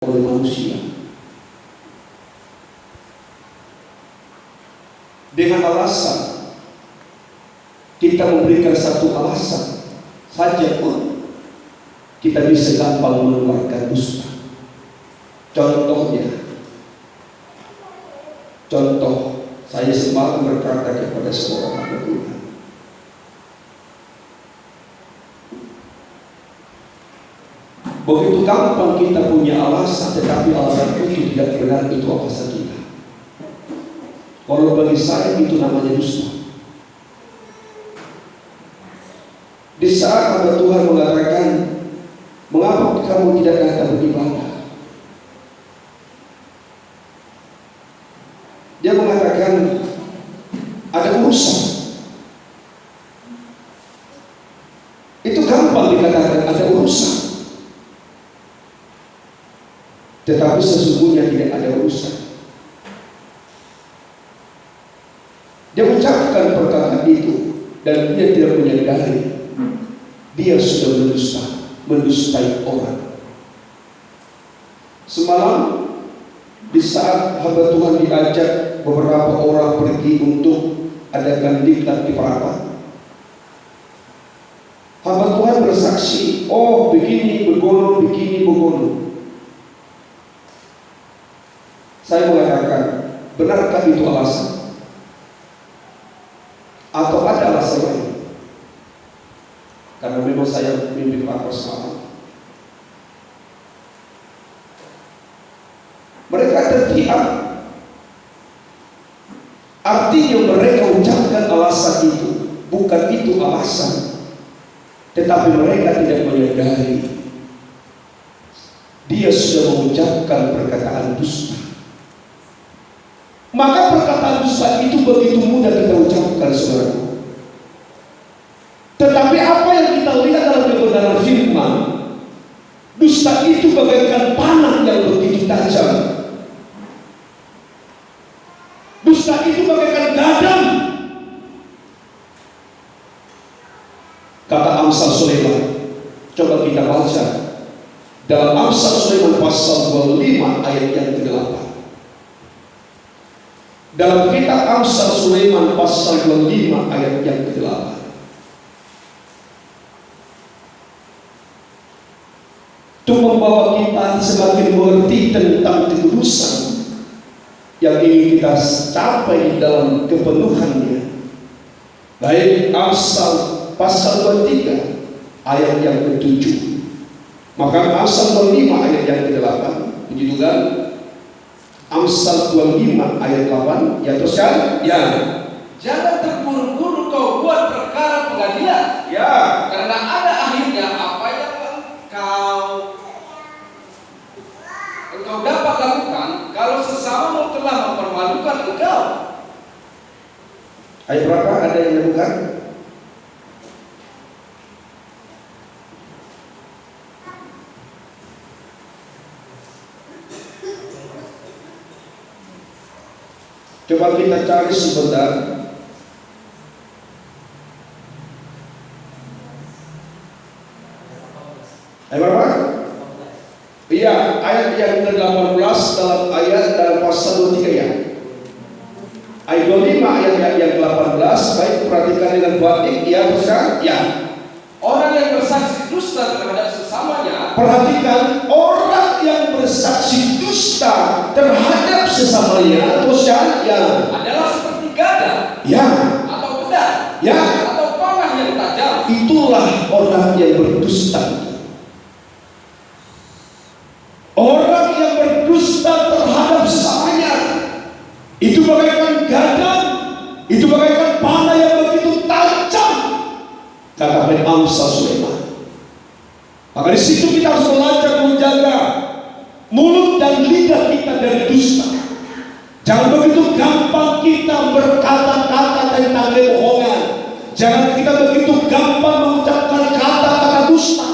oleh manusia. Dengan alasan kita memberikan satu alasan saja pun kita bisa gampang mengeluarkan dusta. Contoh saya semalam berkata kepada seorang hamba Tuhan, begitu gampang kita punya alasan, tetapi alasan itu tidak benar, itu alasan kita. Kalau bagi saya itu namanya dusta. Di saat hamba Tuhan mengatakan, mengapa kamu tidak datang beribadah? Dia mengatakan ada urusan. Itu gampang dikatakan ada urusan, tetapi sesungguhnya tidak ada urusan. Dia ucapkan perkataan itu dan dia tidak menyadari dia sudah mendustai orang. Semalam di saat hamba Tuhan diajak beberapa orang pergi untuk adakan diklat di Parapat, hamba Tuhan bersaksi, oh begini begono. Saya mengatakan, benarkah itu alasan? Atau ada alasan lain? Karena memang saya mimpi Parapat semalam. Mereka terdiam. Artinya mereka ucapkan alasan itu, bukan itu alasan, tetapi mereka tidak menyadari dia sudah mengucapkan perkataan dusta. Maka perkataan dusta itu begitu mudah kita ucapkan, saudaraku. Tetapi apa yang kita lihat dalam kebenaran firman, dusta itu bagaikan panah yang begitu tajam. Dusta itu bagaikan gadang. Kata Amsal Sulaiman, coba kita baca dalam Amsal Sulaiman pasal 25 ayat yang ke-8. Dalam kitab Amsal Sulaiman pasal 25 ayat yang ke-8. Itu membawa kita semakin mengerti tentang kekudusan yang ingin kita capai dalam kepenuhannya. Baik Amsal pasal 23 ayat yang ke-7. Maka Amsal 25 ayat yang ke-8, puji Tuhan. Amsal 25 ayat 8, ya teruskan. Ya. Jangan terburu-buru kau buat perkara pengadilan. Ya. Karena ada akhirnya apa yang engkau dapat lakukan kalau sesamamu telah mempermalukan engkau. Ayat berapa ada yang lakukan? Coba kita cari sebentar. Ayat berapa? Iya, ayat yang ke-18 dalam pasal 23 ya. Ayat 25 ayat yang ke-18, baik perhatikan dengan baik ya, bisa ya. Orang yang bersaksi dusta terhadap sesamanya. Perhatikan, orang yang bersaksi dusta terhadap sesamanya, teruskan ya. Adalah seperti gadang. Ya. Atau pedang. Ya. Atau panah yang tajam. Itulah orang yang berdusta. Orang yang berdusta terhadap sesamanya itu bagaikan gadang, itu bagaikan panah yang begitu tajam, kata Amsal Sulaiman. Maka di situ kita harus belajar menjaga mulut dan lidah kita dari dusta. Jangan begitu gampang kita berkata-kata tentang kebohongan. Jangan kita begitu gampang mengucapkan kata-kata dusta.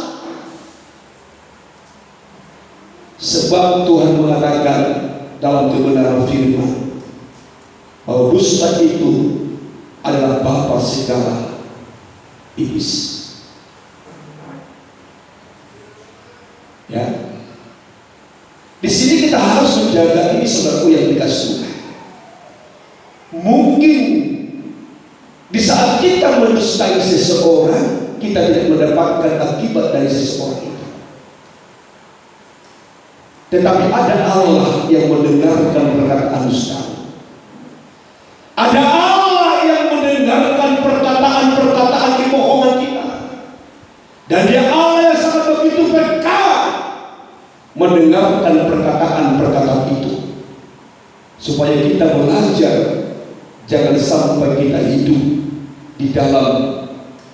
Sebab Tuhan mengatakan dalam kebenaran firman bahwa dusta itu adalah bapa segala iblis. Ya. Di sini kita harus menjaga ini, saudaraku yang dikasih Tuhan. Mungkin di saat kita mendustai seseorang, kita tidak mendapatkan akibat dari seseorang itu. Tetapi ada Allah yang mendengarkan perkataan dusta. Ada Allah yang mendengarkan perkataan-perkataan kebohongan kita. Dan Dia Allah yang sangat begitu peka mendengarkan perkataan-perkataan itu, supaya kita belajar jangan sampai kita hidup di dalam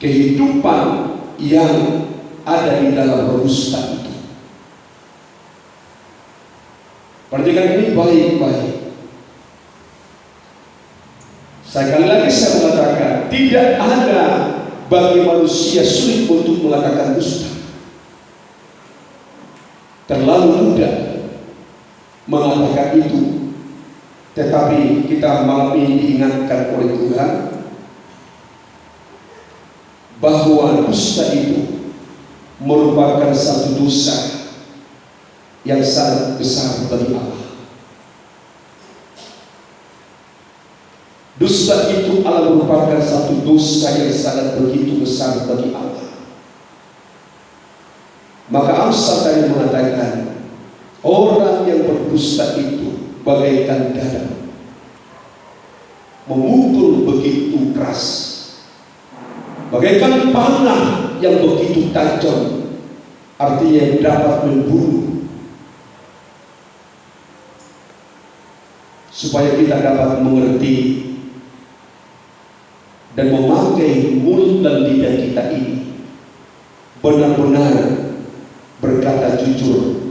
kehidupan yang ada di dalam dusta itu. Perhatikan ini baik-baik. Sekali lagi saya mengatakan, tidak ada bagi manusia sulit untuk mengatakan dusta. Terlalu mudah mengatakan itu. Tetapi kita malam ini diingatkan oleh Tuhan bahwa dusta itu merupakan satu dosa yang sangat besar bagi Allah. Dusta itu adalah merupakan satu dosa yang sangat begitu besar bagi Allah. Maka Amsal tadi mengatakan, orang yang berdusta itu bagaikan dadam, memukul begitu keras, bagaikan panah yang begitu tajam, artinya dapat membunuh. Supaya kita dapat mengerti dan memakai mulut dan lidah kita ini benar-benar berkata jujur,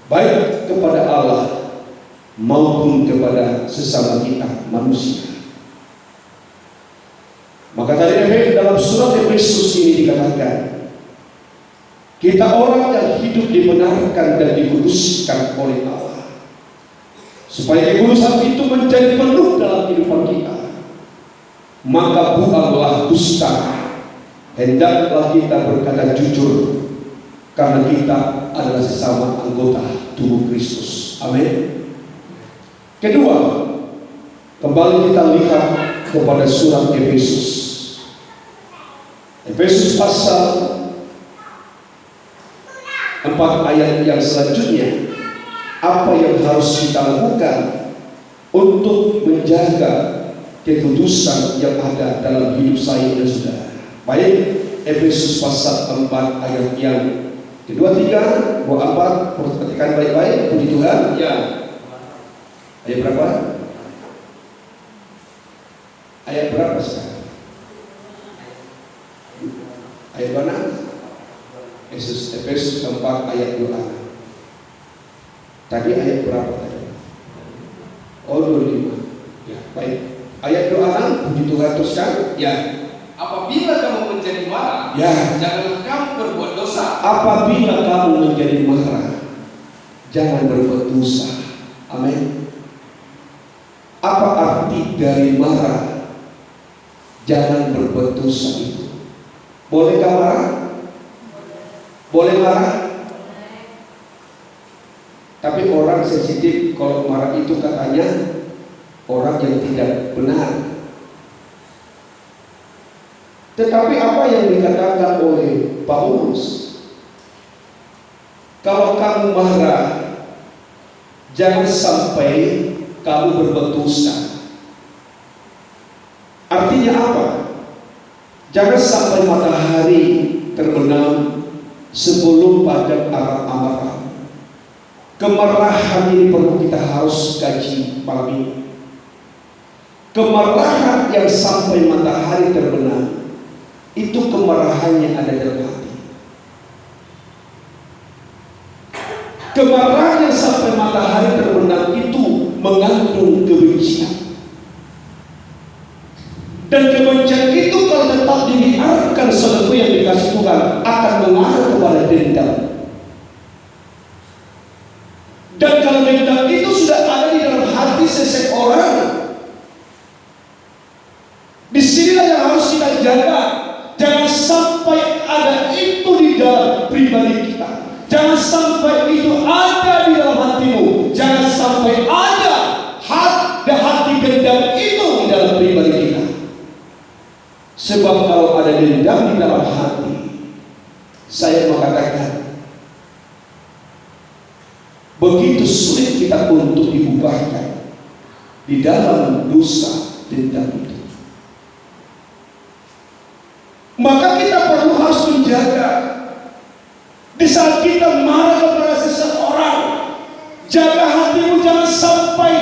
baik kepada Allah maupun kepada sesama kita manusia. Maka tadi dalam surat Efesus ini dikatakan, kita orang yang hidup dibenarkan dan dikuduskan oleh Allah, supaya kekudusan itu menjadi penuh dalam kehidupan kita. Maka buanglah dusta, hendaklah kita berkata jujur, karena kita adalah sesama anggota tubuh Kristus. Amin. Kedua, kembali kita lihat kepada surat Efesus. Efesus pasal 4 ayat yang selanjutnya. Apa yang harus kita lakukan untuk menjaga kekudusan yang ada dalam hidup saya dan saudara? Baik, Efesus pasal 4 ayat yang kedua, 3, 4. Perhatikan baik-baik, puji Tuhan. Ya. Ayat berapa? Ayat berapa sekarang? Ayat mana? Efesus 4 ayat 2. Tadi ayat berapa tadi? Oh, 25. Ya, baik. Ayat 26, puji Tuhan, teruskan. Ya. Apabila kamu menjadi marah, ya, janganlah kamu berbuat dosa. Apabila kamu menjadi marah, jangan berbuat dosa. Amin. Apa arti dari marah? Jangan berbuat dosa itu. Bolehkah marah? Boleh marah? Tapi orang sensitif kalau marah itu katanya orang yang tidak benar. Tetapi apa yang dikatakan oleh Paulus, kalau kamu marah, jangan sampai kamu berbuat dosa. Artinya apa? Jangan sampai matahari terbenam sebelum pada arah amarah. Kemarahan ini perlu kita harus kaji malam ini. Kemarahan yang sampai matahari terbenam, itu kemarahannya ada dalam hati. Kemarahan yang sampai matahari terbenam itu mengandung kebencian. Dan kebencian itu kalau tetap dibiarkan, saudaraku yang dikasih Tuhan, akan mengarah kepada dendam. Dan kalau dendam itu sudah ada di dalam hati seseorang, disinilah yang harus kita jaga. Jangan sampai ada itu di dalam pribadi kita. Jangan sampai itu ada di dalam hati begitu sulit kita untuk diubahkan di dalam dosa dendam itu. Maka kita perlu harus menjaga di saat kita marah kepada seseorang, jaga hatimu jangan sampai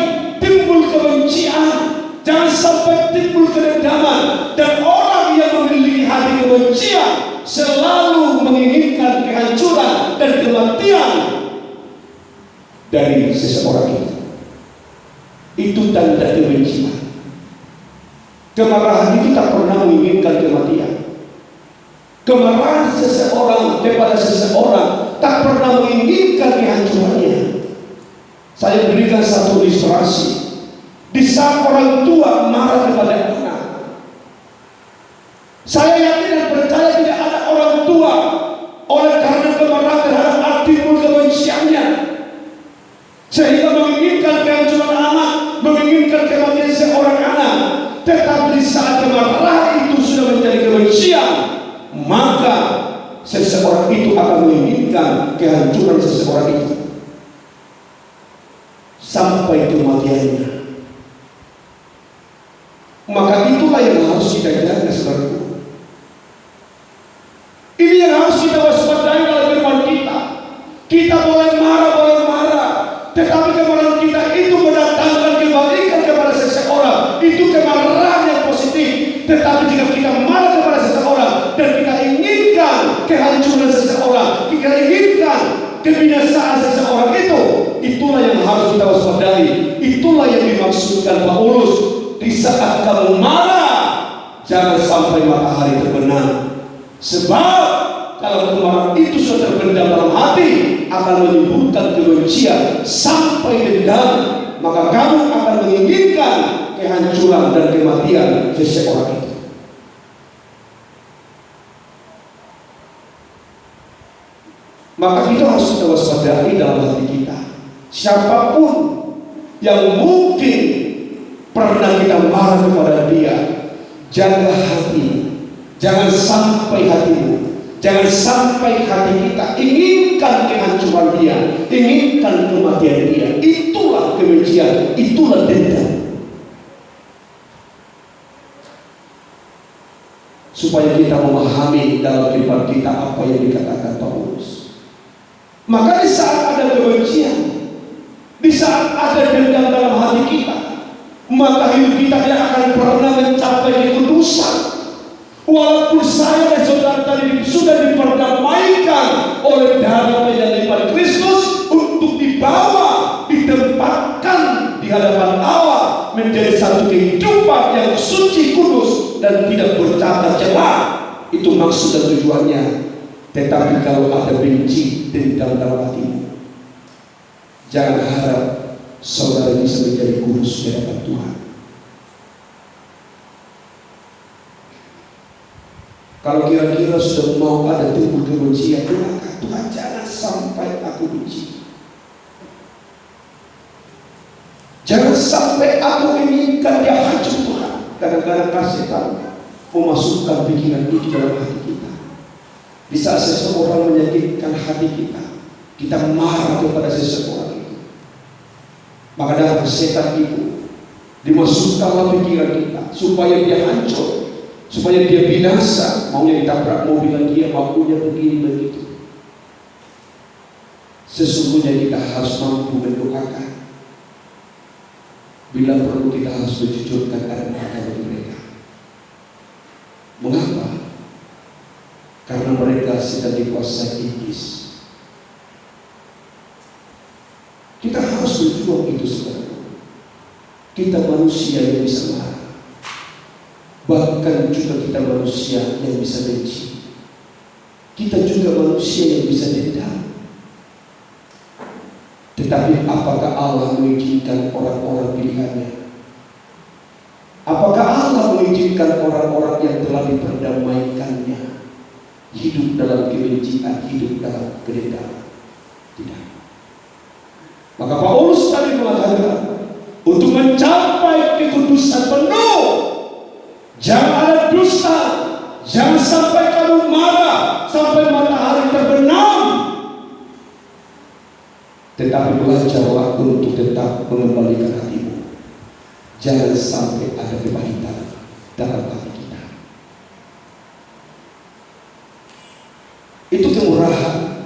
timbul kebencian, jangan sampai timbul kedendaman. Dan orang yang memiliki hati kebencian selalu menginginkan kehancuran dan kematian dari seseorang itu. Itu tanda kebencian. Kemarahan itu tak pernah menginginkan kematian. Kemarahan seseorang kepada seseorang tak pernah menginginkan kehancurannya. Saya berikan satu ilustrasi. Di saat orang tua marah kepada anak, saya yakin dan percaya tidak ada orang tua oleh karena kemarahan terhadap anak timbul kebenciannya sehingga menginginkan kehancuran anak, menginginkan kematian seorang anak. Tetapi di saat kemarahan itu sudah menjadi kebencian, maka seseorang itu akan menginginkan kehancuran seseorang itu sampai kematiannya. Maka itulah yang harus kita jaga, saudaraku. Ini yang harus kita waspadai dalam firman kita. Kita boleh marah, tetapi kemarahan kita itu mendatangkan kebaikan kepada seseorang. Itu kemarahan yang positif. Tetapi jika kita marah kepada seseorang dan kita inginkan kehancuran seseorang, kita inginkan kebinasaan seseorang itulah yang harus kita waspadai. Itulah yang dimaksudkan Paulus. Di saat kamu marah, jangan sampai matahari terbenam. Sebab kalau kemarahan itu sudah terpendam dalam hati, akan menimbulkan kebencian sampai dendam. Maka kamu akan menginginkan kehancuran dan kematian seseorang itu. Maka kita harus kita waspadai dalam hati kita. Siapapun yang mungkin pernah kita marah kepada dia, jaga hati. Jangan sampai hatimu, jangan sampai hati kita inginkan kehancuran dia, inginkan kematian dia. Itulah kebencian, itulah dendam. Supaya kita memahami dalam kehidupan kita apa yang dikatakan Paulus. Maka di saat ada kebencian, di saat ada dendam dalam hati kita, maka hidup kita tidak akan pernah mencapai kekudusan. Walaupun saya dan saudara tadi sudah diperdamaikan oleh darah yang daripada Kristus untuk dibawa, ditempatkan di hadapan Allah menjadi satu kehidupan yang suci, kudus dan tidak bercacat celah. Itu maksud dan tujuannya. Tetapi kalau ada benci, dendam dalam hatimu, jangan harap saudara bisa menjadi kudus di hadapan Tuhan. Kalau kira-kira sudah mau ada timbul kebencian, maka Tuhan jangan sampai aku benci. Jangan sampai aku inginkan dia hancur Tuhan. Kadang-kadang setan memasukkan pikiran itu dalam hati kita. Di saat seseorang menyakitkan hati kita, kita marah kepada seseorang itu, maka dalam setan itu dimasukkanlah pikiran kita supaya dia hancur, supaya dia binasa. Maunya ditabrak mobil dia, maunya begini begitu. Sesungguhnya kita harus mampu mendoakan. Bila perlu kita harus menjujurkan air mata bagi mereka. Mengapa? Karena mereka sedang dikuasai iblis. Kita harus berjuang itu, saudara. Kita manusia yang bisa marah. Bahkan juga kita manusia yang bisa benci. Kita juga manusia yang bisa dendam. Tetapi apakah Allah mengizinkan orang-orang pilihannya? Apakah Allah mengizinkan orang-orang yang telah diperdamaikannya hidup dalam kebencian, hidup dalam kedendaman? Tidak. Maka Paulus tadi mengatakan, untuk mencapai kekudusan penuh, jangan ada dusta, jangan sampai kamu marah sampai matahari terbenam. Tetapi Tapi belajarlah untuk tetap mengembalikan hatimu. Jangan sampai ada kepahitan dalam hati kita. Itu kemurahan.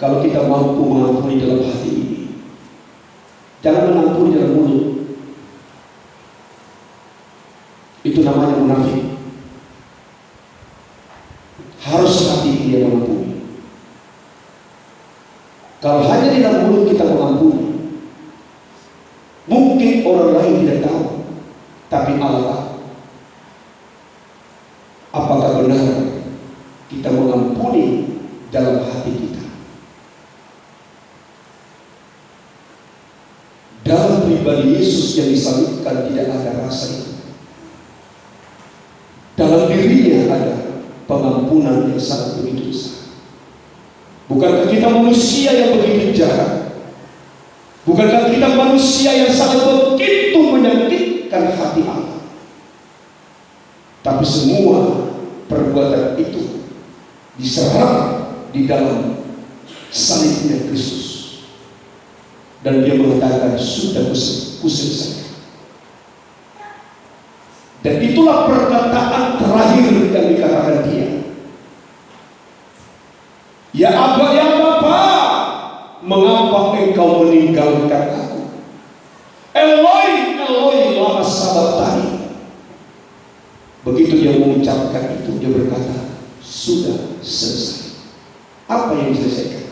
Kalau kita mampu mengampuni dalam hati ini, jangan mengampuni dalam mulut. Itu namanya munafik. Harus hati dia mengampuni. Kalau hanya di dalam mulut kita mengampuni, mungkin orang lain tidak tahu, tapi Allah. Apakah benar kita mengampuni dalam hati kita? Dalam pribadi Yesus yang disalibkan tidak ada rasa itu. Dalam dirinya ada pengampunan yang sangat begitu besar. Bukankah kita manusia yang begitu jahat? Bukankah kita manusia yang sangat begitu menyakitkan hati Allah? Tapi semua perbuatan itu diserap di dalam salibnya Kristus. Dan dia mengatakan, sudah kuselesaikan. Dan itulah perkataan terakhir yang dikatakan dia. Ya Abba, ya Bapa, mengapa engkau meninggalkan aku? Eloi, Eloi, lama sabachthani. Begitu dia mengucapkan itu, dia berkata, sudah selesai. Apa yang diselesaikan?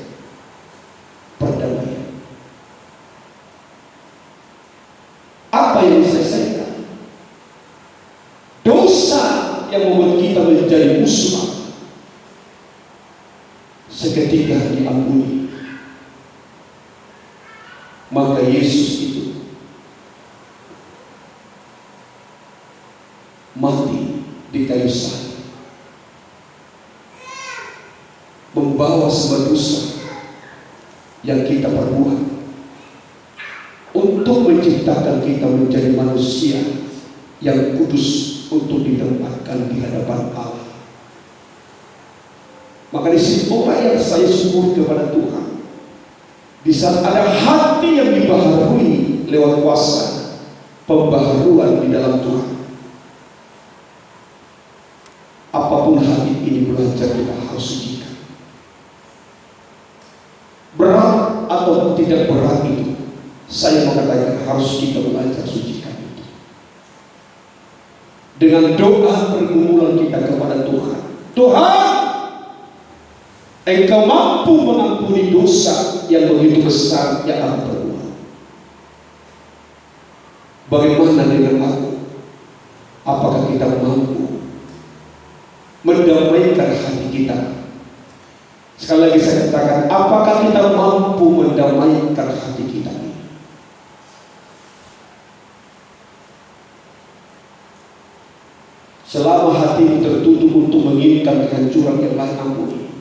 Perdamaian. Apa yang diselesaikan? Dosa yang membuat kita menjadi musuh seketika diampuni. Maka Yesus itu mati di kayu salib, membawa semua dosa yang kita perbuat untuk menciptakan kita menjadi manusia yang kudus untuk ditempatkan di hadapan Allah. Maka disitulah yang saya syukur kepada Tuhan. Di saat ada hati yang dibaharui lewat kuasa pembaharuan di dalam Tuhan. Apapun hati ini belajar kita harus sucikan. Berat atau tidak berat itu, saya mengatakan harus kita belajar sucikan itu. Dengan doa pergumulan kita kepada Tuhan. Tuhan, Engkau mampu mengampuni dosa yang begitu besar yang aku perbuat. Bagaimana dengan aku? Apakah kita mampu mendamaikan hati kita? Sekali lagi saya katakan, apakah kita mampu mendamaikan hati kita ini? Selama hati tertutup untuk menginginkan kehancuran yang lain, ampuni.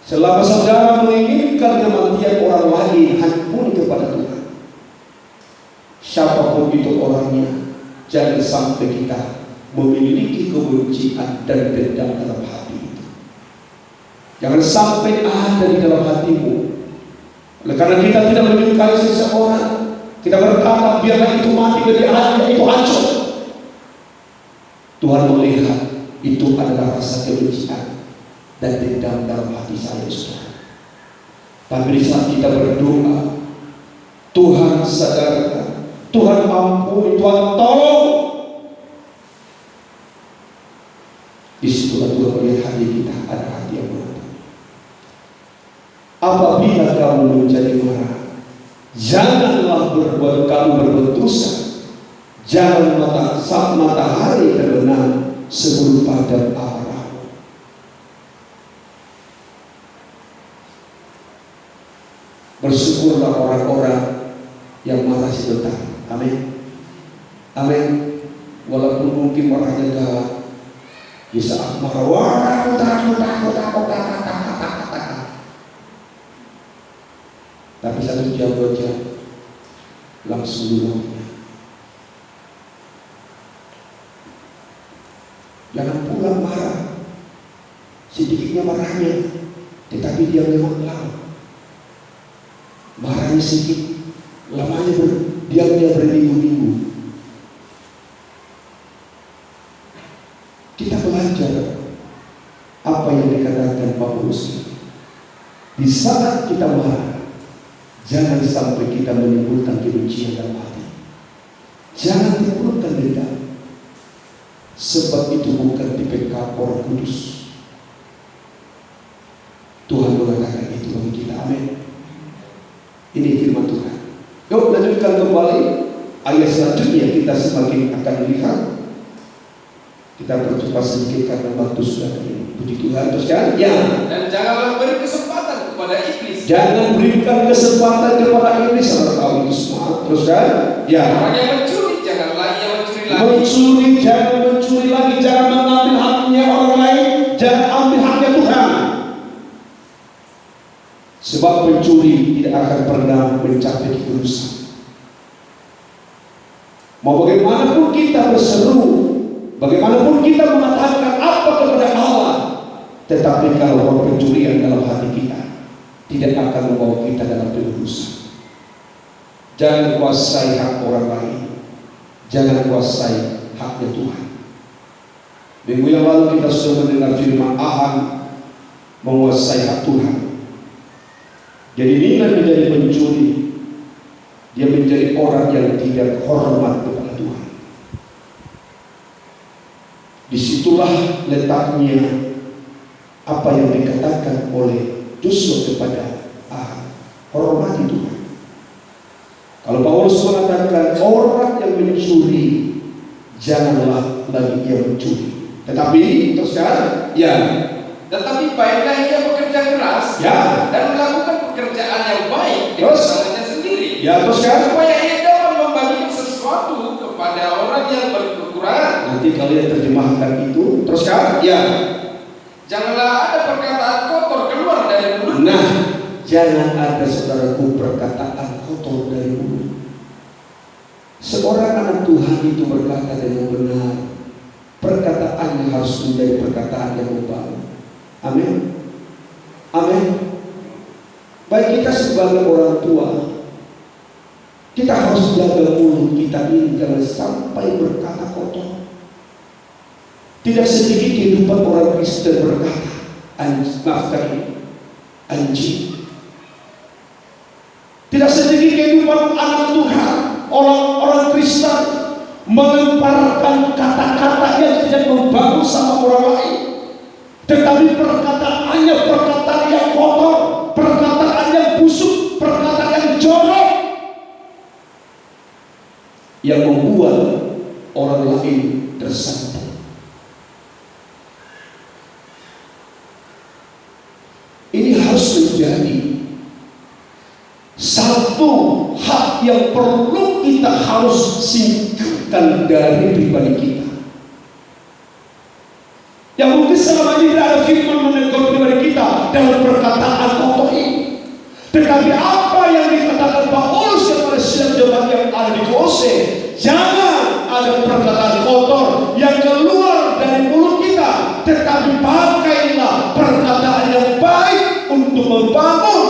Selama saudara menginginkan kematian orang lain, ampuni kepada Tuhan. Siapapun itu orangnya, jangan sampai kita memiliki kebencian dan dendam dalam hati itu. Jangan sampai ada di dalam hatimu. Oleh karena kita tidak menyukai seseorang, kita berkata biarlah itu mati dari hati itu hancur. Tuhan melihat itu adalah rasa kebencian dan dendam dalam hati saya, saudara. Tapi di saat kita berdoa, Tuhan sadarkan, Tuhan ampuni, Tuhan tolong. Disitulah Tuhan melihat hati kita ada hati yang mengampuni. Apabila kamu menjadi marah, janganlah kamu berbuat dosa. Jangan saat matahari terbenam sebelum padam amarahmu. Bersyukurlah orang-orang yang marah sebentar. Amin. Amin. Walaupun mungkin marahnya galak, di saat marah, wah, takut. Tapi 1 jam 2 jam langsung dulunya. Jangan pulang marah. sedikitnya marahnya, tetapi dia memang lama. Marahnya sedikit, lamanya diamnya berminggu-minggu. Kita belajar apa yang dikatakan Paulus. Di saat kita marah, jangan sampai kita menimbulkan kebencian dalam hati. Jangan timbulkan dendam, sebab itu bukan tipe Roh Kudus. Tuhan mengatakan itu bagi kita. Amin. Ini firman Tuhan. Yuk lanjutkan kembali ayat selanjutnya, kita semakin akan melihat. Kita percepat sedikit karena waktu sudah ini. Puji Tuhan. Teruskan. Ya. Dan janganlah beri kesempatan kepada iblis. Jangan berikan kesempatan kepada iblis. Saudara tahu itu semua. Teruskan. Ya. Orang yang mencuri, janganlah ia mencuri lagi. Mencuri, jangan mencuri lagi. Jangan mengambil haknya orang lain. Jangan ambil haknya Tuhan. Sebab pencuri tidak akan pernah mencapai kebenaran. Mau bagaimanapun kita berseru, bagaimanapun kita mengatakan apa kepada Allah, tetapi kalau roh pencurian dalam hati kita, tidak akan membawa kita dalam kebenaran. Jangan kuasai hak orang lain, jangan kuasai haknya Tuhan. Minggu yang lalu kita sudah mendengar firman Ahan menguasai hak Tuhan. Jadi dia menjadi pencuri, dia menjadi orang yang tidak hormat kepada Tuhan. Disitulah letaknya apa yang dikatakan oleh Joshua kepada Ahan, hormati Tuhan. Kalau Paulus mengatakan orang yang mencuri, janganlah lagi ia mencuri. Tetapi teruskan, ya. Tetapi baiklah ia bekerja keras, ya, dan melakukan pekerjaan yang baik dengan terus tangannya sendiri. Ya, teruskan. Supaya ia dapat membagikan sesuatu kepada orang yang berkekurangan. Nanti kalian terjemahkan itu. Teruskan. Ya. Janganlah ada perkataan kotor keluar dari mulut. Nah, jangan ada saudaraku perkataan kotor dari mulut. Seorang anak Tuhan itu berkata dengan benar. Perkataannya harus menjadi perkataan yang membangun. Amin. Amin. Baik kita sebagai orang tua, kita harus jaga mulut kita ini jangan sampai berkata kotor. Tidak sedikit kehidupan orang Kristen berkata, anjing. Tidak sedikit kehidupan anak Tuhan, orang Kristen melemparkan kata-kata yang tidak membangun sama orang lain. Tetapi perkataannya perkataan yang kotor, perkataan yang busuk, perkataan yang jorok, yang membuat orang lain tersandung. Ini harus menjadi satu hak yang perlu kita harus singkirkan dari pribadi kita. Yang mungkin selama ini tidak ada firman menegur pribadi kita dalam perkataan kotor ini. Tetapi apa yang dikatakan Paulus kepada sidang jemaat yang ada di Kolose, jangan ada perkataan kotor yang keluar dari mulut kita, tetapi pakailah perkataan yang baik untuk membangun,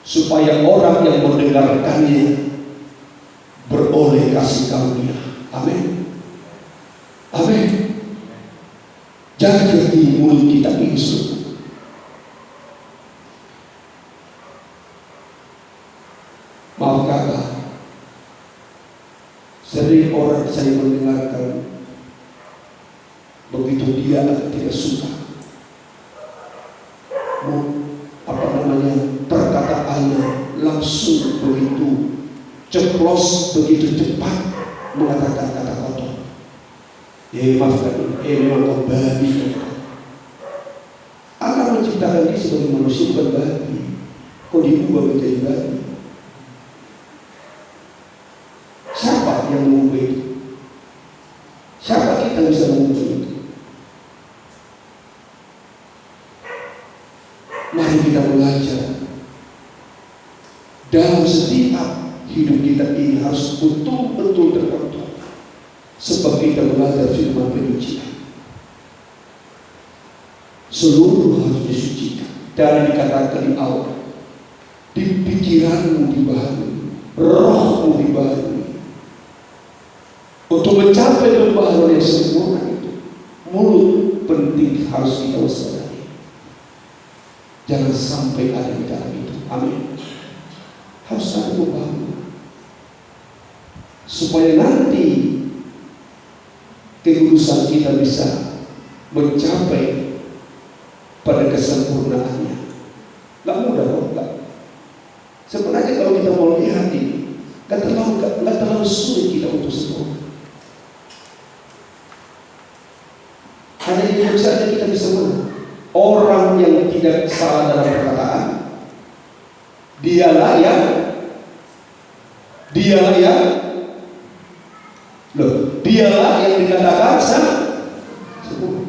supaya orang yang mendengarkannya beroleh kasih karunia. Amin. Amin. Jaga di mulut kita ini. Maaf kakak, sering orang saya mendengarkan begitu dia tidak suka, perkataannya langsung begitu ceplos, begitu cepat mengatakan kata kotor. Maafkan, memang kau babi. Allah menciptakan dia sebagai manusia bukan babi. Kau diubah menjadi babi. Siapa yang mengubah itu? Siapa kita bisa mengubah itu? Mari kita belajar. Dalam setiap hidup kita ini harus betul-betul terkontrol. Sebab kita belajar firman penyucian. Seluruh harus disucikan. Dan dikatakan di awal, di pikiranmu dibaharui, rohmu dibaharui. Untuk mencapai pembaharuan yang sempurna itu, mulut penting harus kita waspadai. Jangan sampai ada di dalam itu. Amin. Harus ada pembaharuan supaya nanti kekudusan kita bisa mencapai pada kesempurnaannya. Gak mudah kok, gak. Sebenarnya kalau kita mau lihat ini, gak terlalu sulit kita untuk sempurna. Hanya itu saja kita bisa menang. Orang yang tidak salah dalam perkataan, dialah yang dikatakan sempurna.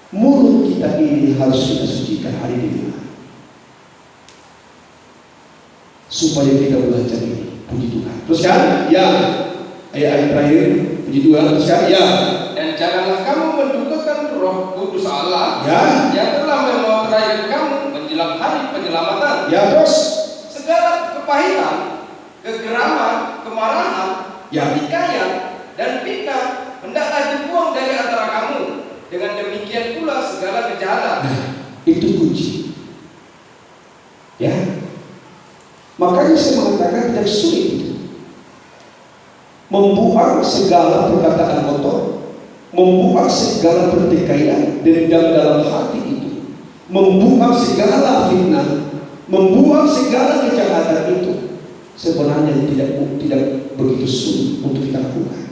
Mulut kita ini harus kita sucikan hari ini, supaya kita belajar ini. Puji Tuhan. Teruskan, ya. Ayat terakhir, puji Tuhan. Teruskan, ya. Dan janganlah kamu mendukakan Roh Kudus Allah, Ya. yang telah memelihara kamu menjelang hari penyelamatan. Ya, terus. Segala kepahitan, kegeraman, kemarahan, Ya. pertikaian, dan fitnah hendaklah dibuang dari antara kamu. Dengan demikian pula segala kejahatan. Nah, itu kunci. Ya. Makanya saya mengatakan tidak sulit itu. Membuang segala perkataan kotor, membuang segala pertikaian dendam dalam hati itu, membuang segala fitnah, membuang segala kejahatan itu, sebenarnya tidak begitu sulit untuk kita lakukan.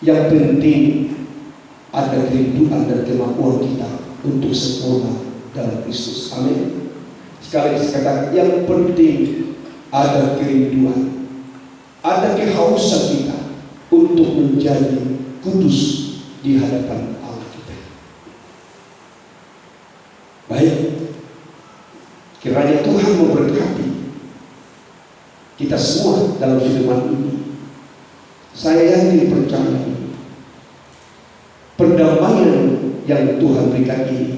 Yang penting ada kerinduan dan kemampuan kita untuk sempurna dalam Kristus. Amin. Sekali lagi saya katakan, yang penting ada kerinduan, ada kehausan kita untuk menjadi kudus di hadapan Allah kita. Baik, kiranya Tuhan memberkati kita semua dalam firman ini. Saya yakin percaya pendamaian yang Tuhan berikan ini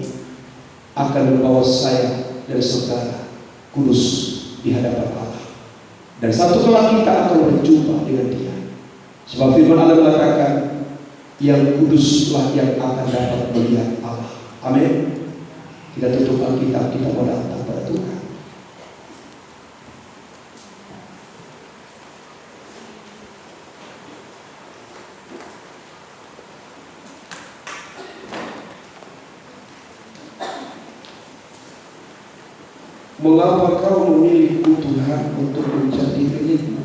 akan membawa saya dan saudara kudus di hadapan Allah. Dan satu kelak kita akan berjumpa dengan Dia. Sebab firman Allah mengatakan, yang kuduslah yang akan dapat melihat Allah. Amin. Kita tutup Alkitab, kita mau datang pada Tuhan. Mengapa kau memilihku Tuhan untuk menjadi milikmu?